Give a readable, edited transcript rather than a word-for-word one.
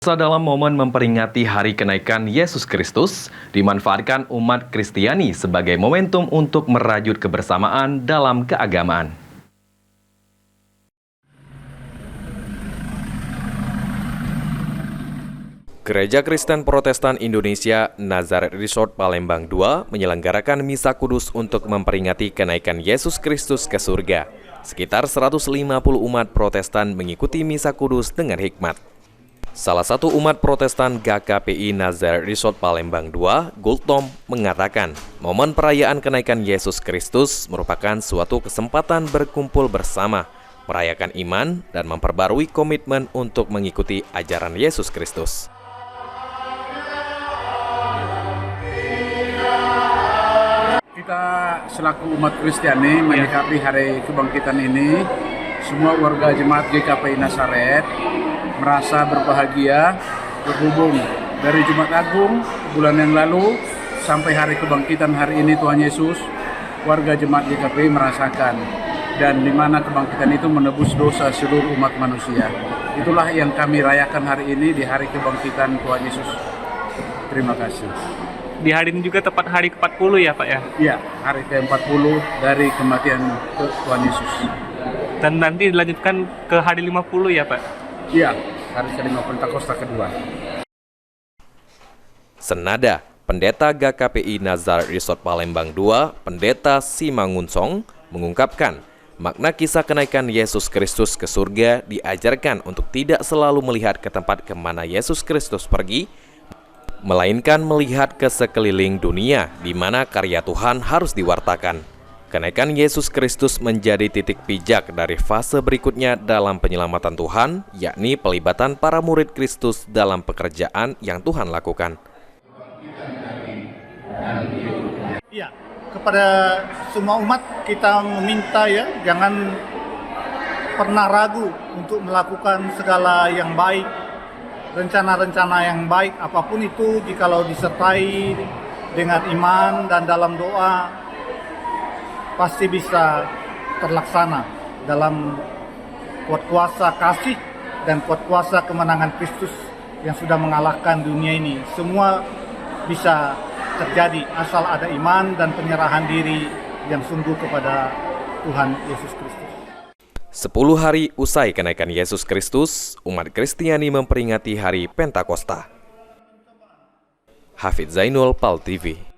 Dalam momen memperingati hari kenaikan Yesus Kristus, dimanfaatkan umat Kristiani sebagai momentum untuk merajut kebersamaan dalam keagamaan. Gereja Kristen Protestan Indonesia Nazaret Resort Palembang II menyelenggarakan misa kudus untuk memperingati kenaikan Yesus Kristus ke surga. Sekitar 150 umat Protestan mengikuti misa kudus dengan hikmat. Salah satu umat Protestan GKPI Nazaret Resort Palembang II, Gultom, mengatakan momen perayaan kenaikan Yesus Kristus merupakan suatu kesempatan berkumpul bersama, merayakan iman, dan memperbarui komitmen untuk mengikuti ajaran Yesus Kristus. Kita selaku umat Kristiani menyikapi hari kebangkitan ini, semua warga jemaat GKPI Nazaret merasa berbahagia berhubung dari Jumat Agung bulan yang lalu sampai hari kebangkitan hari ini Tuhan Yesus, warga jemaat GKPI merasakan dan di mana kebangkitan itu menebus dosa seluruh umat manusia. Itulah yang kami rayakan hari ini di hari kebangkitan Tuhan Yesus. Terima kasih. Di hari ini juga tepat hari ke-40 ya Pak ya? Iya, hari ke-40 dari kematian Tuhan Yesus. Dan nanti dilanjutkan ke hari 50 ya Pak? Iya, hari ke-5 Pentakosta kedua. Senada, Pendeta GKPI Nazaret Resort Palembang II, Pendeta Simangunsong, mengungkapkan makna kisah kenaikan Yesus Kristus ke surga diajarkan untuk tidak selalu melihat ke tempat kemana Yesus Kristus pergi, melainkan melihat ke sekeliling dunia di mana karya Tuhan harus diwartakan. Kenaikan Yesus Kristus menjadi titik pijak dari fase berikutnya dalam penyelamatan Tuhan, yakni pelibatan para murid Kristus dalam pekerjaan yang Tuhan lakukan. Ya, kepada semua umat kita meminta ya, jangan pernah ragu untuk melakukan segala yang baik, rencana-rencana yang baik, apapun itu jikalau disertai dengan iman dan dalam doa, pasti bisa terlaksana dalam kuat kuasa kasih dan kuat kuasa kemenangan Kristus yang sudah mengalahkan dunia ini. Semua bisa terjadi asal ada iman dan penyerahan diri yang sungguh kepada Tuhan Yesus Kristus. 10 hari usai kenaikan Yesus Kristus, umat Kristiani memperingati hari Pentakosta. Hafidz Zainul, PAL TV.